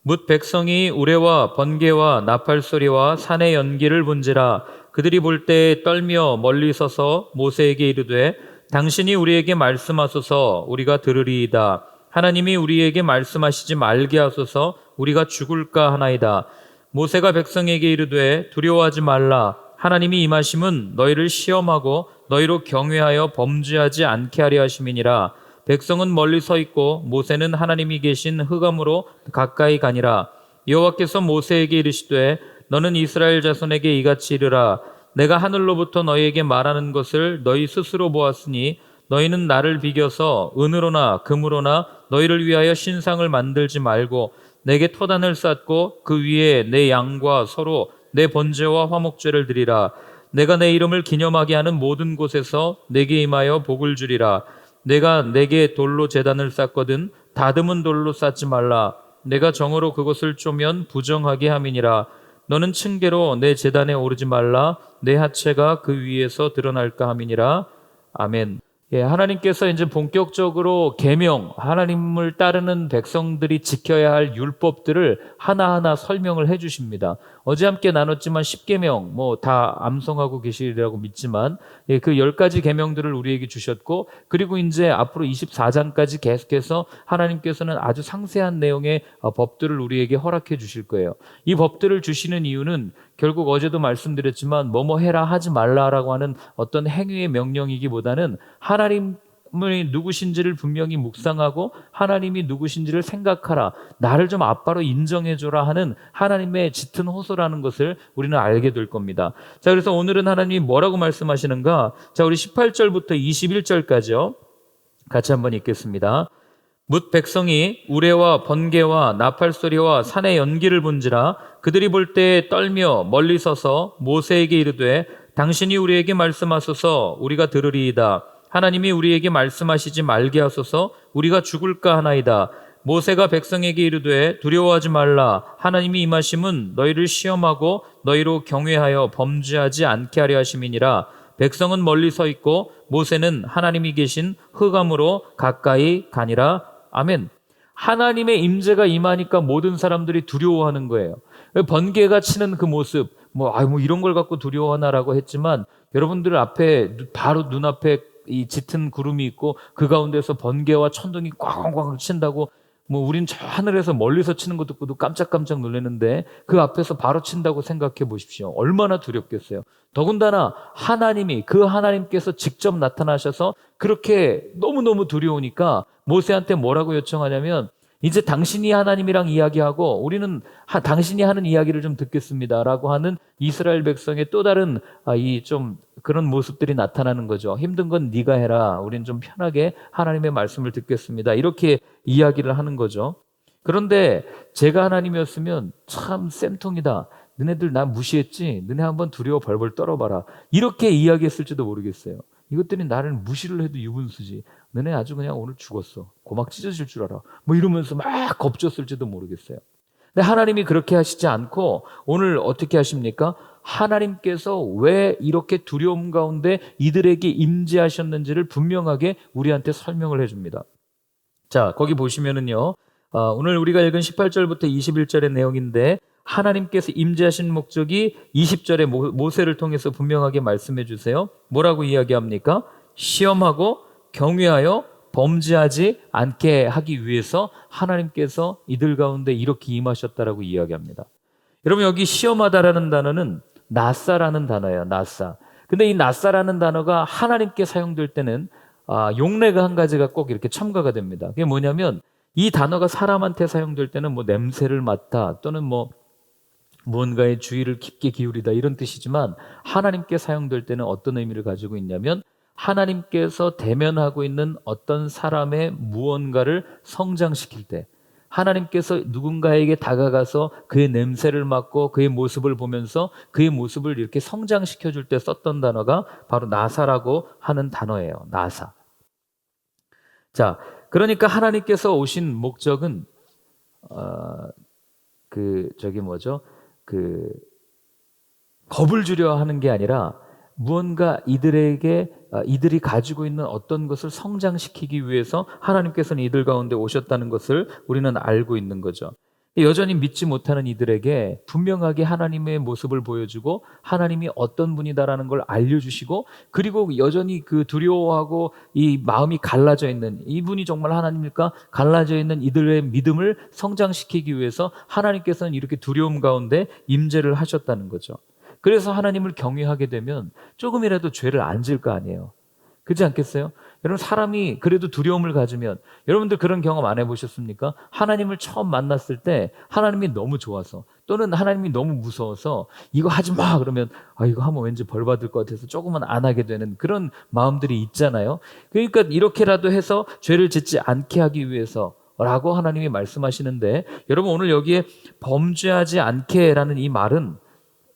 뭇 백성이 우레와 번개와 나팔 소리와 산의 연기를 본지라. 그들이 볼 때 떨며 멀리 서서 모세에게 이르되 당신이 우리에게 말씀하소서 우리가 들으리이다. 하나님이 우리에게 말씀하시지 말게 하소서 우리가 죽을까 하나이다. 모세가 백성에게 이르되 두려워하지 말라. 하나님이 임하심은 너희를 시험하고 너희로 경외하여 범죄하지 않게 하려 하심이니라. 백성은 멀리 서 있고 모세는 하나님이 계신 흑암으로 가까이 가니라. 여호와께서 모세에게 이르시되 너는 이스라엘 자손에게 이같이 이르라. 내가 하늘로부터 너희에게 말하는 것을 너희 스스로 보았으니 너희는 나를 비겨서 은으로나 금으로나 너희를 위하여 신상을 만들지 말고 내게 토단을 쌓고 그 위에 내 양과 서로 내 번제와 화목제를 드리라. 내가 내 이름을 기념하게 하는 모든 곳에서 내게 임하여 복을 주리라. 내가 내게 돌로 제단을 쌓거든 다듬은 돌로 쌓지 말라. 내가 정으로 그것을 쪼면 부정하게 함이니라. 너는 층계로 내 제단에 오르지 말라. 내 하체가 그 위에서 드러날까 함이니라. 아멘. 하나님께서 이제 본격적으로 계명, 하나님을 따르는 백성들이 지켜야 할 율법들을 하나하나 설명을 해 주십니다. 어제 함께 나눴지만 10계명 다 암송하고 계시리라고 믿지만 그 10가지 계명들을 우리에게 주셨고, 그리고 이제 앞으로 24장까지 계속해서 하나님께서는 아주 상세한 내용의 법들을 우리에게 허락해 주실 거예요. 이 법들을 주시는 이유는 결국 어제도 말씀드렸지만 뭐뭐 해라 하지 말라라고 하는 어떤 행위의 명령이기보다는 하나님이 누구신지를 분명히 묵상하고 하나님이 누구신지를 생각하라, 나를 좀 아빠로 인정해줘라 하는 하나님의 짙은 호소라는 것을 우리는 알게 될 겁니다. 자, 그래서 오늘은 하나님이 뭐라고 말씀하시는가? 자, 우리 18절부터 21절까지요. 같이 한번 읽겠습니다. 뭇 백성이 우레와 번개와 나팔 소리와 산의 연기를 본지라. 그들이 볼 때 떨며 멀리 서서 모세에게 이르되 당신이 우리에게 말씀하소서 우리가 들으리이다. 하나님이 우리에게 말씀하시지 말게 하소서 우리가 죽을까 하나이다. 모세가 백성에게 이르되 두려워하지 말라. 하나님이 임하심은 너희를 시험하고 너희로 경외하여 범죄하지 않게 하려 하심이니라. 백성은 멀리 서 있고 모세는 하나님이 계신 흑암으로 가까이 가니라. 아멘. 하나님의 임재가 임하니까 모든 사람들이 두려워하는 거예요. 번개가 치는 그 모습, 이런 걸 갖고 두려워하나라고 했지만, 여러분들 앞에 바로 눈앞에 이 짙은 구름이 있고 그 가운데서 번개와 천둥이 꽝꽝꽝 친다고 우린 저 하늘에서 멀리서 치는 것 듣고도 깜짝깜짝 놀랐는데 그 앞에서 바로 친다고 생각해 보십시오. 얼마나 두렵겠어요. 더군다나 하나님이, 그 하나님께서 직접 나타나셔서 그렇게 너무너무 두려우니까 모세한테 뭐라고 요청하냐면, 이제 당신이 하나님이랑 이야기하고 우리는 당신이 하는 이야기를 좀 듣겠습니다라고 하는 이스라엘 백성의 또 다른 좀 그런 모습들이 나타나는 거죠. 힘든 건 네가 해라. 우린 좀 편하게 하나님의 말씀을 듣겠습니다. 이렇게 이야기를 하는 거죠. 그런데 제가 하나님이었으면 참 쌤통이다. 너네들 나 무시했지? 너네 한번 두려워 벌벌 떨어봐라. 이렇게 이야기했을지도 모르겠어요. 이것들이 나를 무시를 해도 유분수지. 너네 아주 그냥 오늘 죽었어. 고막 찢어질 줄 알아. 이러면서 막 겁줬을지도 모르겠어요. 근데 하나님이 그렇게 하시지 않고 오늘 어떻게 하십니까? 하나님께서 왜 이렇게 두려움 가운데 이들에게 임재하셨는지를 분명하게 우리한테 설명을 해줍니다. 자, 거기 보시면은요, 오늘 우리가 읽은 18절부터 21절의 내용인데, 하나님께서 임재하신 목적이 20절에 모세를 통해서 분명하게 말씀해 주세요. 뭐라고 이야기합니까? 시험하고 경외하여 범죄하지 않게 하기 위해서 하나님께서 이들 가운데 이렇게 임하셨다라고 이야기합니다. 여러분, 여기 시험하다라는 단어는 나사라는 단어예요. 나사. 근데 이 나사라는 단어가 하나님께 사용될 때는 용례가 한 가지가 꼭 이렇게 첨가가 됩니다. 그게 뭐냐면, 이 단어가 사람한테 사용될 때는 냄새를 맡다 또는 무언가의 주의를 깊게 기울이다 이런 뜻이지만, 하나님께 사용될 때는 어떤 의미를 가지고 있냐면, 하나님께서 대면하고 있는 어떤 사람의 무언가를 성장시킬 때, 하나님께서 누군가에게 다가가서 그의 냄새를 맡고 그의 모습을 보면서 그의 모습을 이렇게 성장시켜 줄 때 썼던 단어가 바로 나사라고 하는 단어예요. 나사. 자, 그러니까 하나님께서 오신 목적은 겁을 주려 하는 게 아니라 무언가 이들이 가지고 있는 어떤 것을 성장시키기 위해서 하나님께서는 이들 가운데 오셨다는 것을 우리는 알고 있는 거죠. 여전히 믿지 못하는 이들에게 분명하게 하나님의 모습을 보여주고 하나님이 어떤 분이다라는 걸 알려주시고, 그리고 여전히 그 두려워하고 이 마음이 갈라져 있는, 이분이 정말 하나님일까 갈라져 있는 이들의 믿음을 성장시키기 위해서 하나님께서는 이렇게 두려움 가운데 임재를 하셨다는 거죠. 그래서 하나님을 경외하게 되면 조금이라도 죄를 안 질 거 아니에요. 그렇지 않겠어요? 여러분, 사람이 그래도 두려움을 가지면, 여러분들 그런 경험 안 해보셨습니까? 하나님을 처음 만났을 때 하나님이 너무 좋아서, 또는 하나님이 너무 무서워서 이거 하지 마 그러면 이거 하면 왠지 벌 받을 것 같아서 조금은 안 하게 되는 그런 마음들이 있잖아요. 그러니까 이렇게라도 해서 죄를 짓지 않게 하기 위해서 라고 하나님이 말씀하시는데, 여러분 오늘 여기에 범죄하지 않게라는 이 말은,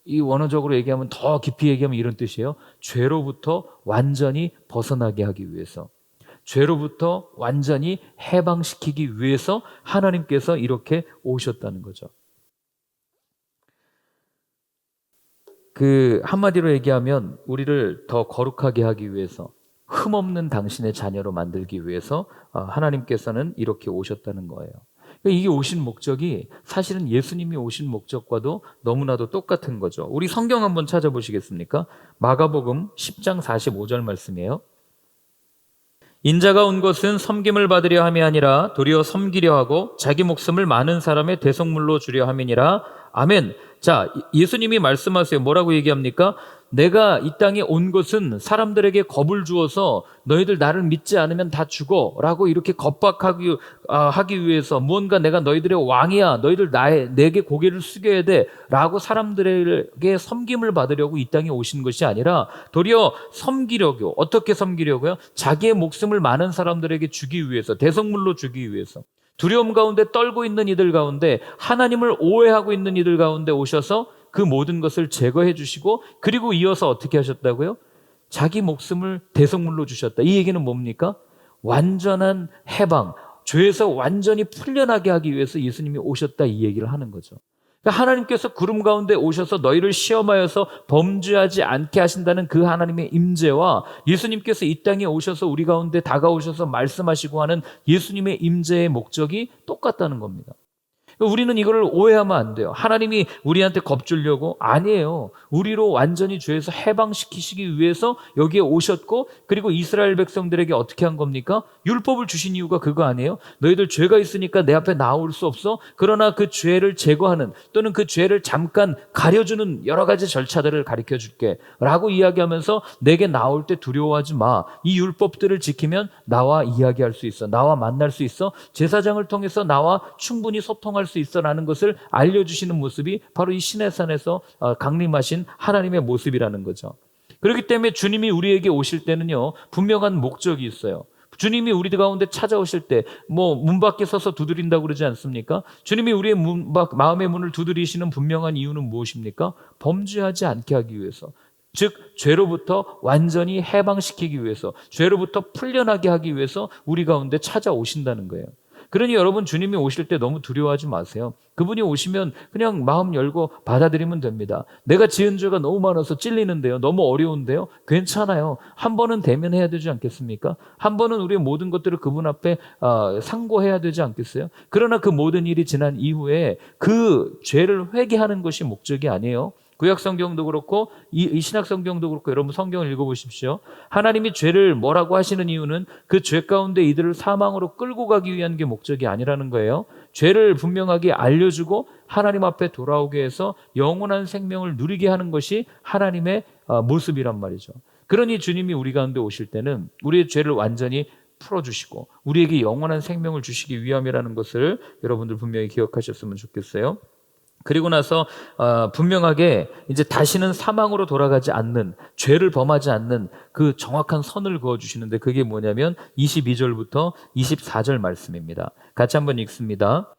이 원어적으로 얘기하면, 더 깊이 얘기하면 이런 뜻이에요. 죄로부터 완전히 벗어나게 하기 위해서, 죄로부터 완전히 해방시키기 위해서 하나님께서 이렇게 오셨다는 거죠. 그 한마디로 얘기하면 우리를 더 거룩하게 하기 위해서, 흠없는 당신의 자녀로 만들기 위해서 하나님께서는 이렇게 오셨다는 거예요. 이게 오신 목적이 사실은 예수님이 오신 목적과도 너무나도 똑같은 거죠. 우리 성경 한번 찾아보시겠습니까? 마가복음 10장 45절 말씀이에요. 인자가 온 것은 섬김을 받으려 함이 아니라 도리어 섬기려 하고 자기 목숨을 많은 사람의 대속물로 주려 함이니라. 아멘. 자, 예수님이 말씀하세요. 뭐라고 얘기합니까? 내가 이 땅에 온 것은 사람들에게 겁을 주어서 너희들 나를 믿지 않으면 다 죽어 라고 이렇게 겁박하기 하기 위해서, 무언가 내가 너희들의 왕이야, 너희들 내게 고개를 숙여야 돼 라고 사람들에게 섬김을 받으려고 이 땅에 오신 것이 아니라 도리어 섬기려고. 어떻게 섬기려고요? 자기의 목숨을 많은 사람들에게 주기 위해서, 대성물로 주기 위해서. 두려움 가운데 떨고 있는 이들 가운데, 하나님을 오해하고 있는 이들 가운데 오셔서 그 모든 것을 제거해 주시고, 그리고 이어서 어떻게 하셨다고요? 자기 목숨을 대속물로 주셨다. 이 얘기는 뭡니까? 완전한 해방, 죄에서 완전히 풀려나게 하기 위해서 예수님이 오셨다, 이 얘기를 하는 거죠. 그러니까 하나님께서 구름 가운데 오셔서 너희를 시험하여서 범죄하지 않게 하신다는 그 하나님의 임재와, 예수님께서 이 땅에 오셔서 우리 가운데 다가오셔서 말씀하시고 하는 예수님의 임재의 목적이 똑같다는 겁니다. 우리는 이걸 오해하면 안 돼요. 하나님이 우리한테 겁주려고? 아니에요. 우리로 완전히 죄에서 해방시키시기 위해서 여기에 오셨고, 그리고 이스라엘 백성들에게 어떻게 한 겁니까? 율법을 주신 이유가 그거 아니에요? 너희들 죄가 있으니까 내 앞에 나올 수 없어? 그러나 그 죄를 제거하는, 또는 그 죄를 잠깐 가려주는 여러 가지 절차들을 가르쳐 줄게 라고 이야기하면서, 내게 나올 때 두려워하지 마. 이 율법들을 지키면 나와 이야기할 수 있어, 나와 만날 수 있어, 제사장을 통해서 나와 충분히 소통할 수 있어라는 것을 알려주시는 모습이 바로 이 시내산에서 강림하신 하나님의 모습이라는 거죠. 그렇기 때문에 주님이 우리에게 오실 때는요, 분명한 목적이 있어요. 주님이 우리 가운데 찾아오실 때 문 밖에 서서 두드린다고 그러지 않습니까? 주님이 우리의 마음의 문을 두드리시는 분명한 이유는 무엇입니까? 범죄하지 않게 하기 위해서, 즉 죄로부터 완전히 해방시키기 위해서, 죄로부터 풀려나게 하기 위해서 우리 가운데 찾아오신다는 거예요. 그러니 여러분, 주님이 오실 때 너무 두려워하지 마세요. 그분이 오시면 그냥 마음 열고 받아들이면 됩니다. 내가 지은 죄가 너무 많아서 찔리는데요, 너무 어려운데요, 괜찮아요. 한 번은 대면해야 되지 않겠습니까? 한 번은 우리의 모든 것들을 그분 앞에 상고해야 되지 않겠어요? 그러나 그 모든 일이 지난 이후에 그 죄를 회개하는 것이 목적이 아니에요. 구약 성경도 그렇고 이 신약 성경도 그렇고, 여러분 성경을 읽어보십시오. 하나님이 죄를 뭐라고 하시는 이유는 그 죄 가운데 이들을 사망으로 끌고 가기 위한 게 목적이 아니라는 거예요. 죄를 분명하게 알려주고 하나님 앞에 돌아오게 해서 영원한 생명을 누리게 하는 것이 하나님의 모습이란 말이죠. 그러니 주님이 우리 가운데 오실 때는 우리의 죄를 완전히 풀어주시고 우리에게 영원한 생명을 주시기 위함이라는 것을 여러분들 분명히 기억하셨으면 좋겠어요. 그리고 나서 분명하게 이제 다시는 사망으로 돌아가지 않는, 죄를 범하지 않는 그 정확한 선을 그어주시는데, 그게 뭐냐면 22절부터 24절 말씀입니다. 같이 한번 읽습니다.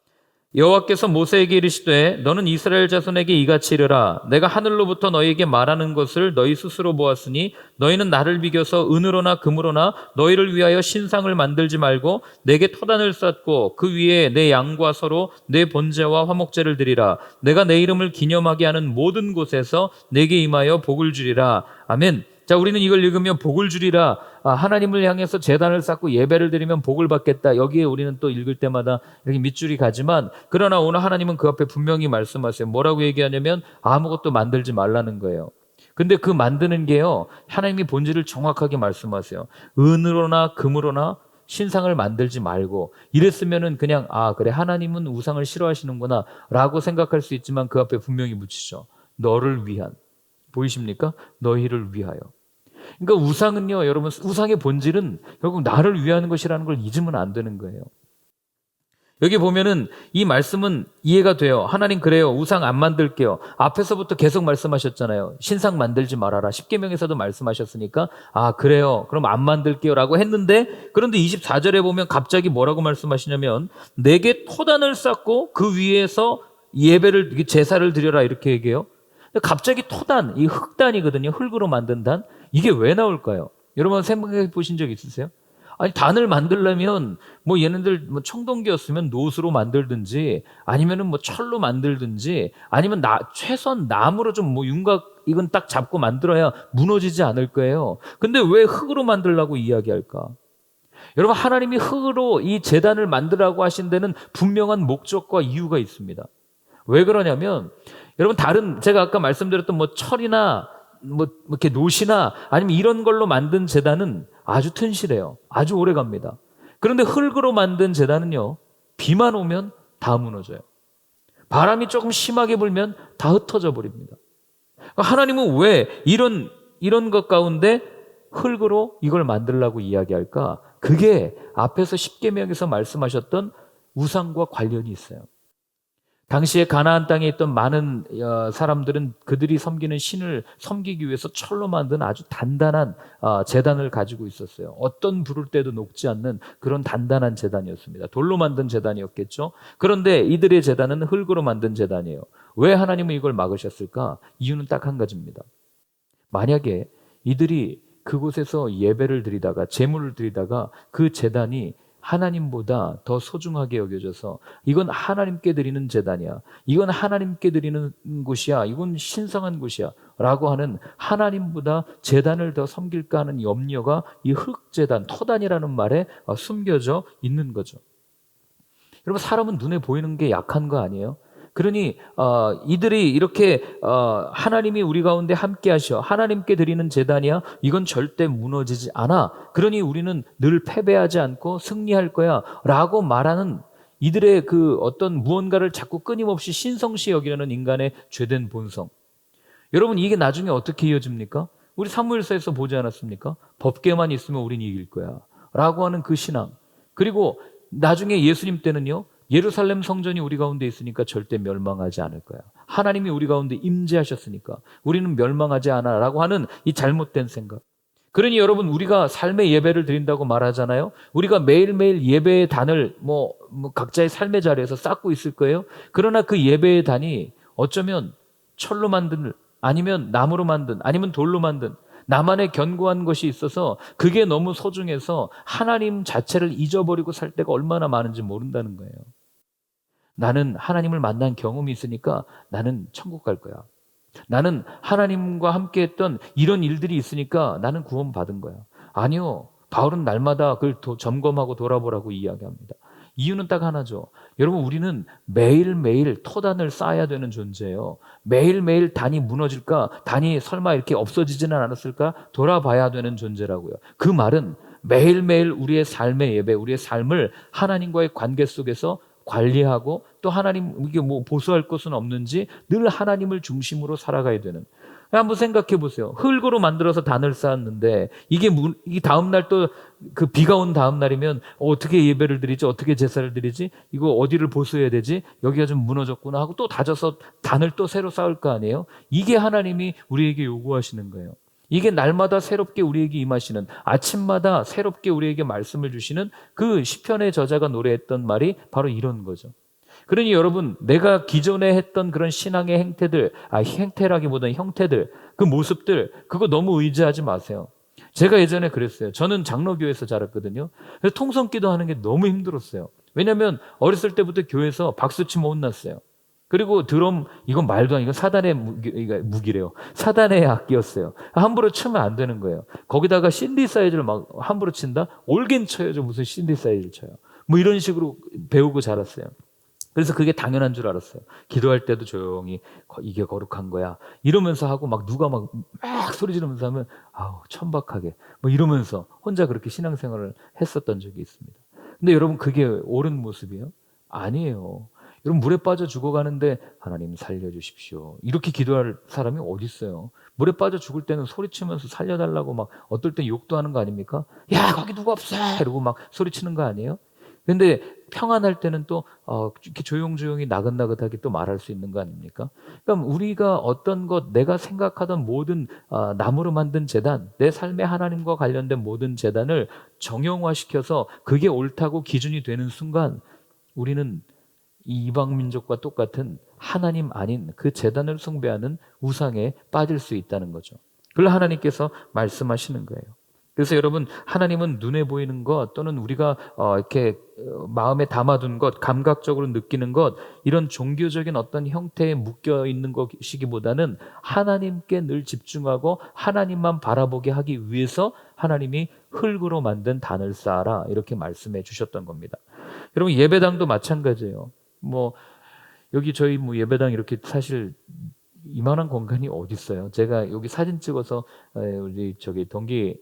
여호와께서 모세에게 이르시되 너는 이스라엘 자손에게 이같이 이르라. 내가 하늘로부터 너희에게 말하는 것을 너희 스스로 보았으니 너희는 나를 비겨서 은으로나 금으로나 너희를 위하여 신상을 만들지 말고 내게 토단을 쌓고 그 위에 내 양과 서로 내 번제와 화목제를 드리라. 내가 내 이름을 기념하게 하는 모든 곳에서 내게 임하여 복을 주리라. 아멘. 자, 우리는 이걸 읽으면 복을 주리라, 하나님을 향해서 제단을 쌓고 예배를 드리면 복을 받겠다. 여기에 우리는 또 읽을 때마다 이렇게 밑줄이 가지만, 그러나 오늘 하나님은 그 앞에 분명히 말씀하세요. 뭐라고 얘기하냐면 아무것도 만들지 말라는 거예요. 근데 그 만드는 게요, 하나님이 본질을 정확하게 말씀하세요. 은으로나 금으로나 신상을 만들지 말고, 이랬으면은 그냥 그래, 하나님은 우상을 싫어하시는구나 라고 생각할 수 있지만 그 앞에 분명히 붙이죠. 너를 위한, 보이십니까? 너희를 위하여. 그러니까 우상은요, 여러분, 우상의 본질은 결국 나를 위하는 것이라는 걸 잊으면 안 되는 거예요. 여기 보면은 이 말씀은 이해가 돼요. 하나님 그래요, 우상 안 만들게요. 앞에서부터 계속 말씀하셨잖아요. 신상 만들지 말아라. 십계명에서도 말씀하셨으니까 그래요, 그럼 안 만들게요 라고 했는데, 그런데 24절에 보면 갑자기 뭐라고 말씀하시냐면 내게 토단을 쌓고 그 위에서 예배를, 제사를 드려라, 이렇게 얘기해요. 갑자기 토단, 이 흙단이거든요. 흙으로 만든 단. 이게 왜 나올까요? 여러분 생각해 보신 적 있으세요? 아니, 단을 만들려면 얘네들 청동기였으면 노수로 만들든지, 아니면은 철로 만들든지, 아니면 최소한 나무로 좀 윤곽 이건 딱 잡고 만들어야 무너지지 않을 거예요. 근데 왜 흙으로 만들라고 이야기할까? 여러분, 하나님이 흙으로 이 제단을 만들라고 하신 데는 분명한 목적과 이유가 있습니다. 왜 그러냐면, 여러분, 제가 아까 말씀드렸던 철이나 이렇게 노시나 아니면 이런 걸로 만든 제단은 아주 튼실해요. 아주 오래 갑니다. 그런데 흙으로 만든 제단은요, 비만 오면 다 무너져요. 바람이 조금 심하게 불면 다 흩어져 버립니다. 하나님은 왜 이런 것 가운데 흙으로 이걸 만들라고 이야기할까? 그게 앞에서 십계명에서 말씀하셨던 우상과 관련이 있어요. 당시에 가나안 땅에 있던 많은 사람들은 그들이 섬기는 신을 섬기기 위해서 철로 만든 아주 단단한 제단을 가지고 있었어요. 어떤 부를 때도 녹지 않는 그런 단단한 제단이었습니다. 돌로 만든 제단이었겠죠. 그런데 이들의 제단은 흙으로 만든 제단이에요. 왜 하나님은 이걸 막으셨을까? 이유는 딱 한 가지입니다. 만약에 이들이 그곳에서 예배를 드리다가, 제물을 드리다가 그 제단이 하나님보다 더 소중하게 여겨져서 이건 하나님께 드리는 제단이야, 이건 하나님께 드리는 곳이야, 이건 신성한 곳이야 라고 하는, 하나님보다 제단을 더 섬길까 하는 염려가 이 흙제단, 토단이라는 말에 숨겨져 있는 거죠. 여러분, 사람은 눈에 보이는 게 약한 거 아니에요? 그러니 이들이 이렇게 하나님이 우리 가운데 함께 하셔, 하나님께 드리는 제단이야, 이건 절대 무너지지 않아, 그러니 우리는 늘 패배하지 않고 승리할 거야 라고 말하는 이들의 그 어떤 무언가를 자꾸 끊임없이 신성시 여기려는 인간의 죄된 본성. 여러분, 이게 나중에 어떻게 이어집니까? 우리 사무엘서에서 보지 않았습니까? 법궤만 있으면 우린 이길 거야 라고 하는 그 신앙. 그리고 나중에 예수님 때는요, 예루살렘 성전이 우리 가운데 있으니까 절대 멸망하지 않을 거야, 하나님이 우리 가운데 임재하셨으니까 우리는 멸망하지 않아 라고 하는 이 잘못된 생각. 그러니 여러분, 우리가 삶의 예배를 드린다고 말하잖아요. 우리가 매일매일 예배의 단을 각자의 삶의 자리에서 쌓고 있을 거예요. 그러나 그 예배의 단이 어쩌면 철로 만든, 아니면 나무로 만든, 아니면 돌로 만든 나만의 견고한 것이 있어서 그게 너무 소중해서 하나님 자체를 잊어버리고 살 때가 얼마나 많은지 모른다는 거예요. 나는 하나님을 만난 경험이 있으니까 나는 천국 갈 거야, 나는 하나님과 함께 했던 이런 일들이 있으니까 나는 구원받은 거야. 아니요, 바울은 날마다 그걸 점검하고 돌아보라고 이야기합니다. 이유는 딱 하나죠. 여러분, 우리는 매일매일 토단을 쌓아야 되는 존재예요. 매일매일 단이 무너질까? 단이 설마 이렇게 없어지지는 않았을까? 돌아봐야 되는 존재라고요. 그 말은 매일매일 우리의 삶의 예배, 우리의 삶을 하나님과의 관계 속에서 관리하고, 또 하나님, 이게 보수할 것은 없는지 늘 하나님을 중심으로 살아가야 되는. 한번 생각해 보세요. 흙으로 만들어서 단을 쌓았는데 이게 다음날 또 그 비가 온 다음날이면 어떻게 예배를 드리지, 어떻게 제사를 드리지, 이거 어디를 보수해야 되지, 여기가 좀 무너졌구나 하고 또 다져서 단을 또 새로 쌓을 거 아니에요. 이게 하나님이 우리에게 요구하시는 거예요. 이게 날마다 새롭게 우리에게 임하시는, 아침마다 새롭게 우리에게 말씀을 주시는 그 시편의 저자가 노래했던 말이 바로 이런 거죠. 그러니 여러분, 내가 기존에 했던 그런 신앙의 행태들, 행태라기보다는 형태들, 그 모습들, 그거 너무 의지하지 마세요. 제가 예전에 그랬어요. 저는 장로교회에서 자랐거든요. 그래서 통성기도 하는 게 너무 힘들었어요. 왜냐하면 어렸을 때부터 교회에서 박수치면 혼났어요. 그리고 드럼, 이건 말도 아니고 사단의 무기래요. 사단의 악기였어요. 함부로 치면 안 되는 거예요. 거기다가 신디사이즈를 막 함부로 친다? 올겐 쳐야죠. 무슨 신디사이즈를 쳐요. 뭐 이런 식으로 배우고 자랐어요. 그래서 그게 당연한 줄 알았어요. 기도할 때도 조용히 이게 거룩한 거야 이러면서 하고, 막 누가 막 소리 지르면서 하면 아우 천박하게 뭐 이러면서 혼자 그렇게 신앙생활을 했었던 적이 있습니다. 근데 여러분, 그게 옳은 모습이에요? 아니에요. 여러분, 물에 빠져 죽어가는데 하나님 살려주십시오 이렇게 기도할 사람이 어디 있어요? 물에 빠져 죽을 때는 소리치면서 살려달라고 막 어떨 때 욕도 하는 거 아닙니까? 야 거기 누가 없어 이러고 막 소리치는 거 아니에요? 근데 평안할 때는 또 이렇게 조용조용히 나긋나긋하게 또 말할 수 있는 거 아닙니까? 그러니까 우리가 어떤 것, 내가 생각하던 모든 나무로 만든 제단, 내 삶의 하나님과 관련된 모든 제단을 정형화시켜서 그게 옳다고 기준이 되는 순간, 우리는 이 이방 민족과 똑같은 하나님 아닌 그 제단을 숭배하는 우상에 빠질 수 있다는 거죠. 그걸 하나님께서 말씀하시는 거예요. 그래서 여러분, 하나님은 눈에 보이는 것, 또는 우리가 이렇게 마음에 담아둔 것, 감각적으로 느끼는 것, 이런 종교적인 어떤 형태에 묶여 있는 것이기보다는 하나님께 늘 집중하고 하나님만 바라보게 하기 위해서 하나님이 흙으로 만든 단을 쌓아라 이렇게 말씀해 주셨던 겁니다. 여러분, 예배당도 마찬가지예요. 뭐 여기 저희 뭐 예배당 이렇게 사실 이만한 공간이 어디 있어요? 제가 여기 사진 찍어서 우리 저기 동기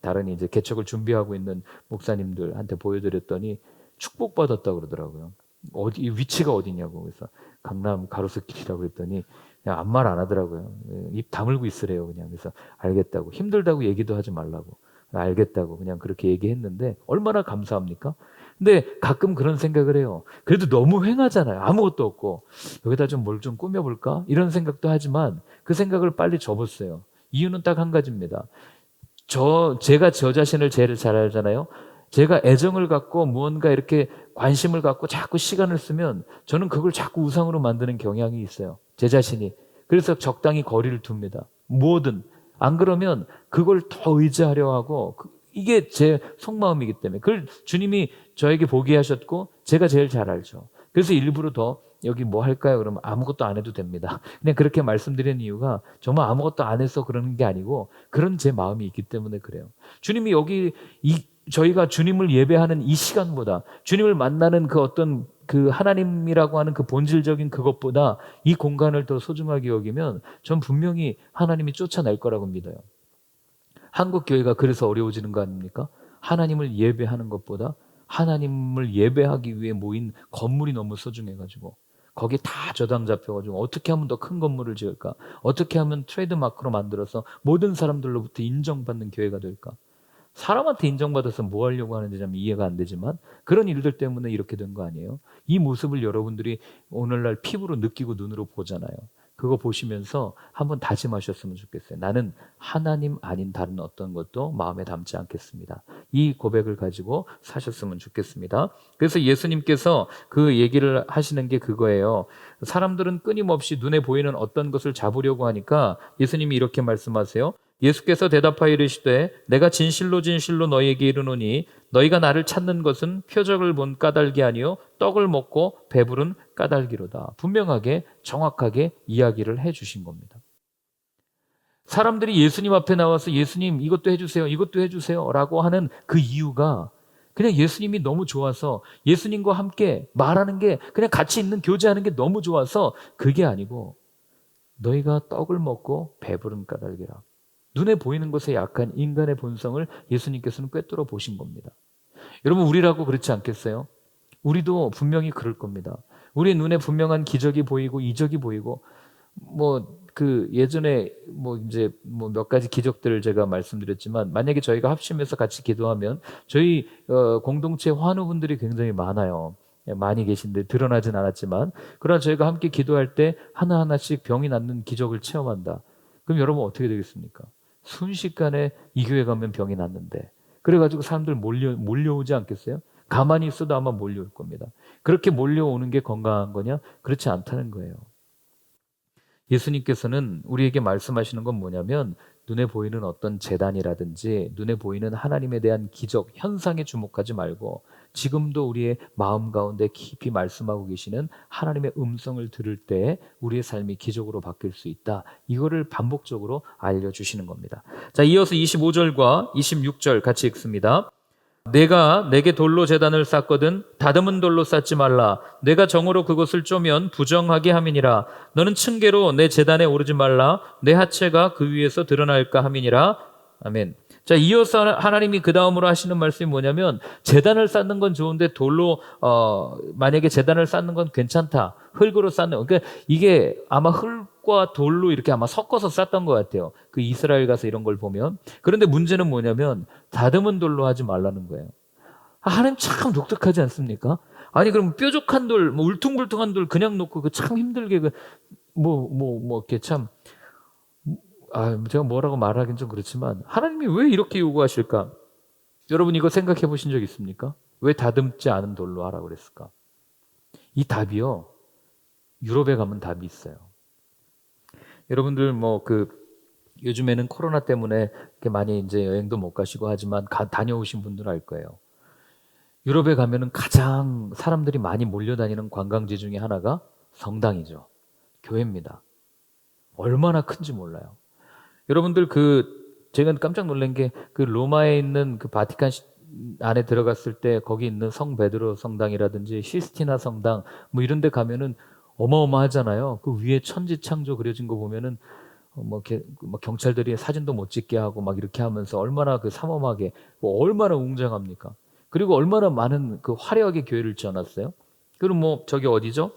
다른 이제 개척을 준비하고 있는 목사님들한테 보여드렸더니 축복받았다고 그러더라고요. 어디 위치가 어디냐고. 그래서 강남 가로수길이라고 했더니 그냥 아무 말 안 하더라고요. 입 다물고 있으래요 그냥. 그래서 알겠다고, 힘들다고 얘기도 하지 말라고, 알겠다고 그냥 그렇게 얘기했는데 얼마나 감사합니까? 근데 가끔 그런 생각을 해요. 그래도 너무 횡하잖아요. 아무것도 없고 여기다 좀 뭘 좀 꾸며볼까? 이런 생각도 하지만 그 생각을 빨리 접었어요. 이유는 딱 한 가지입니다. 제가 저 자신을 제일 잘 알잖아요. 제가 애정을 갖고 무언가 이렇게 관심을 갖고 자꾸 시간을 쓰면 저는 그걸 자꾸 우상으로 만드는 경향이 있어요. 제 자신이. 그래서 적당히 거리를 둡니다. 뭐든. 안 그러면 그걸 더 의지하려 하고, 이게 제 속마음이기 때문에. 그걸 주님이 저에게 보게 하셨고 제가 제일 잘 알죠. 그래서 일부러 더 여기 뭐 할까요? 그러면 아무것도 안 해도 됩니다. 그냥 그렇게 말씀드리는 이유가 정말 아무것도 안 해서 그러는 게 아니고 그런 제 마음이 있기 때문에 그래요. 주님이 여기 저희가 주님을 예배하는 이 시간보다, 주님을 만나는 그 어떤 그 하나님이라고 하는 그 본질적인 그것보다 이 공간을 더 소중하게 여기면 전 분명히 하나님이 쫓아낼 거라고 믿어요. 한국 교회가 그래서 어려워지는 거 아닙니까? 하나님을 예배하는 것보다 하나님을 예배하기 위해 모인 건물이 너무 소중해가지고 거기 다 저당 잡혀가지고 어떻게 하면 더 큰 건물을 지을까? 어떻게 하면 트레이드마크로 만들어서 모든 사람들로부터 인정받는 교회가 될까? 사람한테 인정받아서 뭐 하려고 하는지 참 이해가 안 되지만 그런 일들 때문에 이렇게 된 거 아니에요? 이 모습을 여러분들이 오늘날 피부로 느끼고 눈으로 보잖아요. 그거 보시면서 한번 다짐하셨으면 좋겠어요. 나는 하나님 아닌 다른 어떤 것도 마음에 담지 않겠습니다. 이 고백을 가지고 사셨으면 좋겠습니다. 그래서 예수님께서 그 얘기를 하시는 게 그거예요. 사람들은 끊임없이 눈에 보이는 어떤 것을 잡으려고 하니까 예수님이 이렇게 말씀하세요. 예수께서 대답하여 이르시되 내가 진실로 진실로 너희에게 이르노니 너희가 나를 찾는 것은 표적을 본 까닭이 아니요 떡을 먹고 배부른 까닭이로다. 분명하게 정확하게 이야기를 해주신 겁니다. 사람들이 예수님 앞에 나와서 예수님 이것도 해주세요, 이것도 해주세요 라고 하는 그 이유가 그냥 예수님이 너무 좋아서, 예수님과 함께 말하는 게, 그냥 같이 있는 교제하는 게 너무 좋아서 그게 아니고 너희가 떡을 먹고 배부른 까닭이라. 눈에 보이는 것에 약한 인간의 본성을 예수님께서는 꿰뚫어 보신 겁니다. 여러분, 우리라고 그렇지 않겠어요? 우리도 분명히 그럴 겁니다. 우리 눈에 분명한 기적이 보이고 이적이 보이고 예전에 이제 몇 가지 기적들을 제가 말씀드렸지만, 만약에 저희가 합심해서 같이 기도하면 저희 공동체 환우분들이 굉장히 많아요. 많이 계신데 드러나진 않았지만, 그러나 저희가 함께 기도할 때 하나하나씩 병이 낫는 기적을 체험한다. 그럼 여러분 어떻게 되겠습니까? 순식간에 이 교회 가면 병이 낫는데, 그래가지고 사람들 몰려오지 않겠어요? 가만히 있어도 아마 몰려올 겁니다. 그렇게 몰려오는 게 건강한 거냐? 그렇지 않다는 거예요. 예수님께서는 우리에게 말씀하시는 건 뭐냐면 눈에 보이는 어떤 재단이라든지 눈에 보이는 하나님에 대한 기적, 현상에 주목하지 말고 지금도 우리의 마음 가운데 깊이 말씀하고 계시는 하나님의 음성을 들을 때 우리의 삶이 기적으로 바뀔 수 있다. 이거를 반복적으로 알려주시는 겁니다. 자, 이어서 25절과 26절 같이 읽습니다. 내가 내게 돌로 제단을 쌓거든 다듬은 돌로 쌓지 말라. 내가 정으로 그것을 쪼면 부정하게 함이니라. 너는 층계로 내 제단에 오르지 말라. 내 하체가 그 위에서 드러날까 함이니라. 아멘. 자, 이어서 하나님이 그 다음으로 하시는 말씀이 뭐냐면 제단을 쌓는 건 좋은데 돌로 만약에 제단을 쌓는 건 괜찮다. 흙으로 쌓는 그러니까 이게 아마 흙과 돌로 이렇게 아마 섞어서 쌓던 것 같아요. 그 이스라엘 가서 이런 걸 보면. 그런데 문제는 뭐냐면 다듬은 돌로 하지 말라는 거예요. 하나님 참 독특하지 않습니까? 아니 그럼 뾰족한 돌, 뭐 울퉁불퉁한 돌 그냥 놓고 그 참 힘들게 이렇게 참 제가 뭐라고 말하긴 좀 그렇지만 하나님이 왜 이렇게 요구하실까? 여러분 이거 생각해 보신 적 있습니까? 왜 다듬지 않은 돌로 하라고 그랬을까? 이 답이요. 유럽에 가면 답이 있어요. 여러분들 요즘에는 코로나 때문에 이렇게 많이 이제 여행도 못 가시고 하지만 다녀오신 분들 알 거예요. 유럽에 가면은 가장 사람들이 많이 몰려다니는 관광지 중에 하나가 성당이죠. 교회입니다. 얼마나 큰지 몰라요. 여러분들 제가 깜짝 놀란 게 로마에 있는 바티칸 안에 들어갔을 때 거기 있는 성 베드로 성당이라든지 시스티나 성당 이런 데 가면은 어마어마하잖아요. 그 위에 천지창조 그려진 거 보면은 경찰들이 사진도 못 찍게 하고 이렇게 하면서 얼마나 삼엄하게 얼마나 웅장합니까? 그리고 얼마나 많은 화려하게 교회를 지어놨어요. 그리고 저기 어디죠?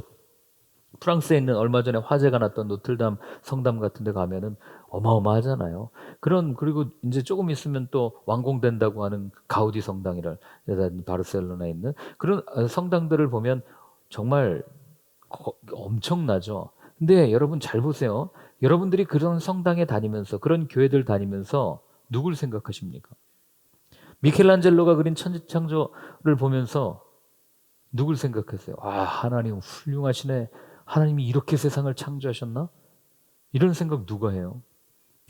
프랑스에 있는 얼마 전에 화재가 났던 노틀담 성당 같은 데 가면은 어마어마하잖아요. 그리고 이제 조금 있으면 또 완공된다고 하는 가우디 성당이라 바르셀로나에 있는 그런 성당들을 보면 정말 엄청나죠. 근데 여러분 잘 보세요. 여러분들이 그런 성당에 다니면서 그런 교회들 다니면서 누굴 생각하십니까? 미켈란젤로가 그린 천지창조를 보면서 누굴 생각하세요? 하나님 훌륭하시네. 하나님이 이렇게 세상을 창조하셨나? 이런 생각 누가 해요?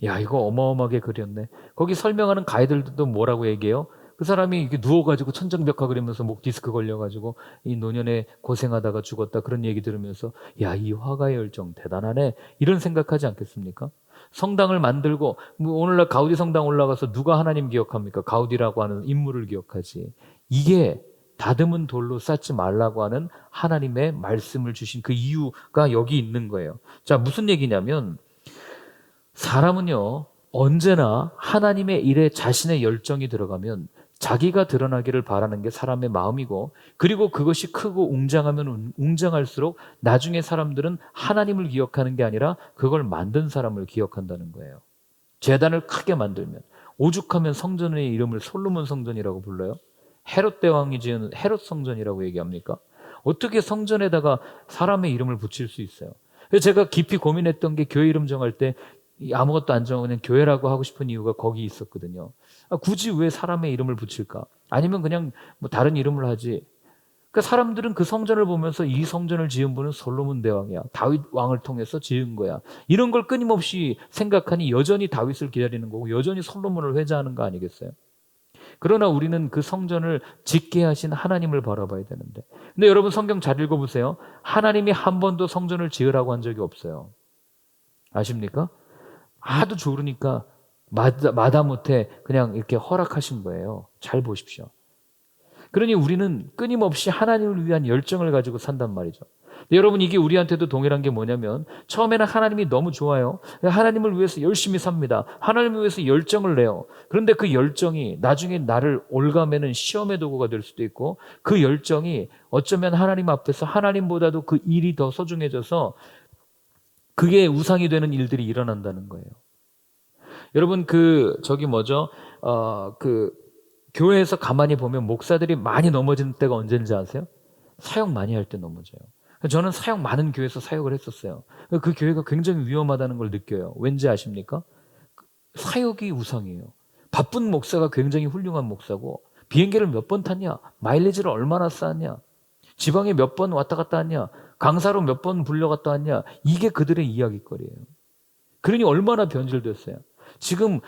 야, 이거 어마어마하게 그렸네. 거기 설명하는 가이드들도 뭐라고 얘기해요? 그 사람이 이렇게 누워가지고 천정벽화 그리면서 목 디스크 걸려가지고 이 노년에 고생하다가 죽었다 그런 얘기 들으면서 야, 이 화가의 열정 대단하네. 이런 생각하지 않겠습니까? 성당을 만들고 오늘날 가우디 성당 올라가서 누가 하나님 기억합니까? 가우디라고 하는 인물을 기억하지. 이게 다듬은 돌로 쌓지 말라고 하는 하나님의 말씀을 주신 그 이유가 여기 있는 거예요. 자, 무슨 얘기냐면 사람은요 언제나 하나님의 일에 자신의 열정이 들어가면 자기가 드러나기를 바라는 게 사람의 마음이고 그리고 그것이 크고 웅장하면 웅장할수록 나중에 사람들은 하나님을 기억하는 게 아니라 그걸 만든 사람을 기억한다는 거예요. 제단을 크게 만들면 오죽하면 성전의 이름을 솔로몬 성전이라고 불러요. 헤롯 대왕이 지은 헤롯 성전이라고 얘기합니까? 어떻게 성전에다가 사람의 이름을 붙일 수 있어요? 그래서 제가 깊이 고민했던 게 교회 이름 정할 때 아무것도 안 정하고 그냥 교회라고 하고 싶은 이유가 거기 있었거든요. 굳이 왜 사람의 이름을 붙일까? 아니면 그냥 다른 이름을 하지. 그러니까 사람들은 그 성전을 보면서 이 성전을 지은 분은 솔로몬 대왕이야. 다윗 왕을 통해서 지은 거야. 이런 걸 끊임없이 생각하니 여전히 다윗을 기다리는 거고 여전히 솔로몬을 회자하는 거 아니겠어요? 그러나 우리는 그 성전을 짓게 하신 하나님을 바라봐야 되는데. 근데 여러분 성경 잘 읽어보세요. 하나님이 한 번도 성전을 지으라고 한 적이 없어요. 아십니까? 하도 좋으니까 마다못해 그냥 이렇게 허락하신 거예요. 잘 보십시오. 그러니 우리는 끊임없이 하나님을 위한 열정을 가지고 산단 말이죠. 여러분 이게 우리한테도 동일한 게 뭐냐면 처음에는 하나님이 너무 좋아요. 하나님을 위해서 열심히 삽니다. 하나님을 위해서 열정을 내요. 그런데 그 열정이 나중에 나를 올가매는 시험의 도구가 될 수도 있고 그 열정이 어쩌면 하나님 앞에서 하나님보다도 그 일이 더 소중해져서 그게 우상이 되는 일들이 일어난다는 거예요. 여러분 교회에서 가만히 보면 목사들이 많이 넘어지는 때가 언제인지 아세요? 사역 많이 할 때 넘어져요. 저는 사역 많은 교회에서 사역을 했었어요. 그 교회가 굉장히 위험하다는 걸 느껴요. 왠지 아십니까? 사역이 우상이에요. 바쁜 목사가 굉장히 훌륭한 목사고 비행기를 몇 번 탔냐? 마일리지를 얼마나 쌓았냐? 지방에 몇 번 왔다 갔다 했냐? 강사로 몇 번 불려갔다 왔냐? 이게 그들의 이야기거리예요. 그러니 얼마나 변질됐어요. 지금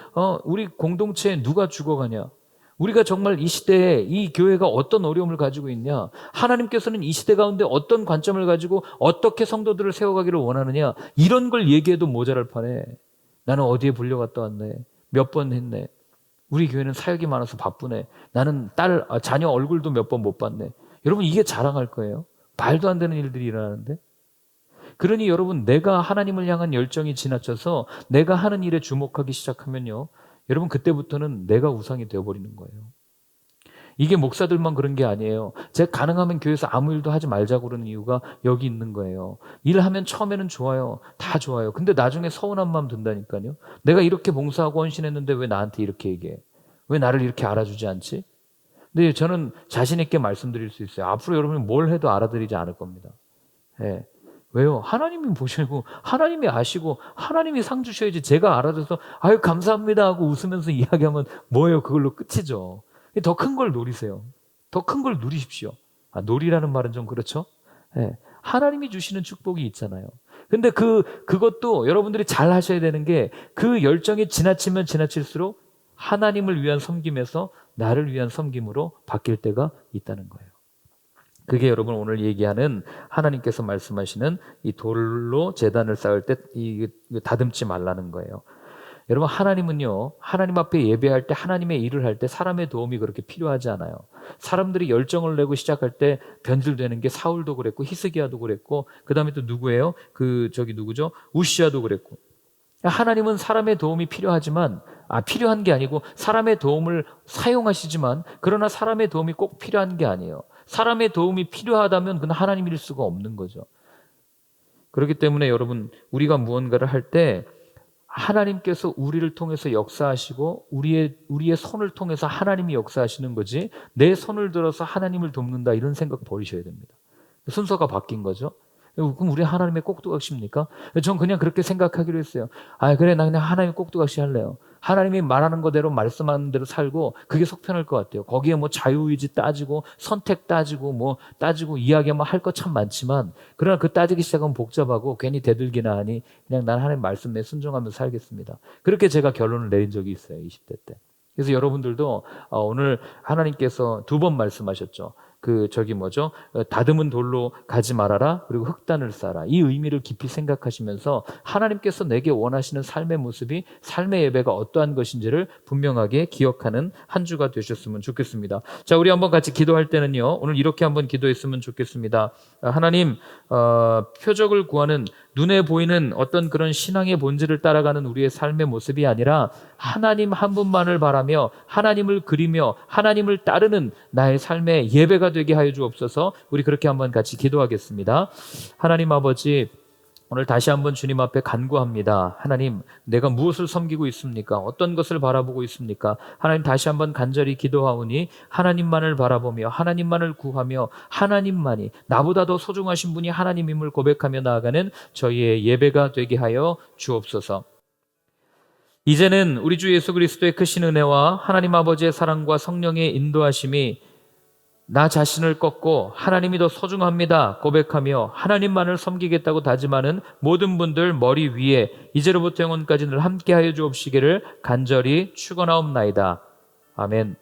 우리 공동체에 누가 죽어가냐? 우리가 정말 이 시대에 이 교회가 어떤 어려움을 가지고 있냐? 하나님께서는 이 시대 가운데 어떤 관점을 가지고 어떻게 성도들을 세워가기를 원하느냐? 이런 걸 얘기해도 모자랄 판에 나는 어디에 불려갔다 왔네. 몇 번 했네. 우리 교회는 사역이 많아서 바쁘네. 나는 자녀 얼굴도 몇 번 못 봤네. 여러분 이게 자랑할 거예요? 말도 안 되는 일들이 일어나는데? 그러니 여러분 내가 하나님을 향한 열정이 지나쳐서 내가 하는 일에 주목하기 시작하면요. 여러분 그때부터는 내가 우상이 되어버리는 거예요. 이게 목사들만 그런 게 아니에요. 제가 가능하면 교회에서 아무 일도 하지 말자고 그러는 이유가 여기 있는 거예요. 일하면 처음에는 좋아요. 다 좋아요. 근데 나중에 서운한 마음 든다니까요. 내가 이렇게 봉사하고 헌신했는데 왜 나한테 이렇게 얘기해? 왜 나를 이렇게 알아주지 않지? 근데 저는 자신 있게 말씀드릴 수 있어요. 앞으로 여러분이 뭘 해도 알아들이지 않을 겁니다. 예. 왜요? 하나님이 보시고 하나님이 아시고 하나님이 상 주셔야지 제가 알아줘서 아유 감사합니다 하고 웃으면서 이야기하면 뭐예요? 그걸로 끝이죠. 더 큰 걸 노리세요. 더 큰 걸 누리십시오. 노리라는 말은 좀 그렇죠? 네. 하나님이 주시는 축복이 있잖아요. 근데 그것도 여러분들이 잘 하셔야 되는 게 그 열정이 지나치면 지나칠수록 하나님을 위한 섬김에서 나를 위한 섬김으로 바뀔 때가 있다는 거예요. 그게 여러분 오늘 얘기하는 하나님께서 말씀하시는 이 돌로 제단을 쌓을 때 다듬지 말라는 거예요. 여러분 하나님은요, 하나님 앞에 예배할 때 하나님의 일을 할 때 사람의 도움이 그렇게 필요하지 않아요. 사람들이 열정을 내고 시작할 때 변질되는 게 사울도 그랬고 히스기야도 그랬고 그 다음에 또 누구예요? 누구죠? 우시야도 그랬고. 하나님은 사람의 도움이 필요하지만 필요한 게 아니고 사람의 도움을 사용하시지만 그러나 사람의 도움이 꼭 필요한 게 아니에요. 사람의 도움이 필요하다면 그건 하나님일 수가 없는 거죠. 그렇기 때문에 여러분 우리가 무언가를 할 때 하나님께서 우리를 통해서 역사하시고 우리의 손을 통해서 하나님이 역사하시는 거지 내 손을 들어서 하나님을 돕는다 이런 생각 버리셔야 됩니다. 순서가 바뀐 거죠. 그럼 우리 하나님의 꼭두각시입니까? 전 그냥 그렇게 생각하기로 했어요. 그래 나 그냥 하나님의 꼭두각시 할래요. 하나님이 말하는 거대로 말씀하는 대로 살고 그게 속편할 것 같아요. 거기에 뭐 자유의지 따지고 선택 따지고 이야기하면 할 것 참 많지만 그러나 그 따지기 시작하면 복잡하고 괜히 대들기나 하니 그냥 난 하나님 말씀에 순종하면서 살겠습니다. 그렇게 제가 결론을 내린 적이 있어요. 20대 때. 그래서 여러분들도 오늘 하나님께서 2번 말씀하셨죠. 다듬은 돌로 가지 말아라. 그리고 흙단을 쌓아라. 이 의미를 깊이 생각하시면서 하나님께서 내게 원하시는 삶의 모습이 삶의 예배가 어떠한 것인지를 분명하게 기억하는 한 주가 되셨으면 좋겠습니다. 자, 우리 한번 같이 기도할 때는요. 오늘 이렇게 한번 기도했으면 좋겠습니다. 하나님, 표적을 구하는 눈에 보이는 어떤 그런 신앙의 본질을 따라가는 우리의 삶의 모습이 아니라 하나님 한 분만을 바라며 하나님을 그리며 하나님을 따르는 나의 삶의 예배가 되게 하여 주옵소서. 우리 그렇게 한번 같이 기도하겠습니다. 하나님 아버지, 오늘 다시 한번 주님 앞에 간구합니다. 하나님, 내가 무엇을 섬기고 있습니까? 어떤 것을 바라보고 있습니까? 하나님 다시 한번 간절히 기도하오니 하나님만을 바라보며 하나님만을 구하며 하나님만이 나보다 더 소중하신 분이 하나님임을 고백하며 나아가는 저희의 예배가 되게 하여 주옵소서. 이제는 우리 주 예수 그리스도의 크신 은혜와 하나님 아버지의 사랑과 성령의 인도하심이 나 자신을 꺾고 하나님이 더 소중합니다 고백하며 하나님만을 섬기겠다고 다짐하는 모든 분들 머리 위에 이제로부터 영원까지 늘 함께하여 주옵시기를 간절히 축원하옵나이다. 아멘.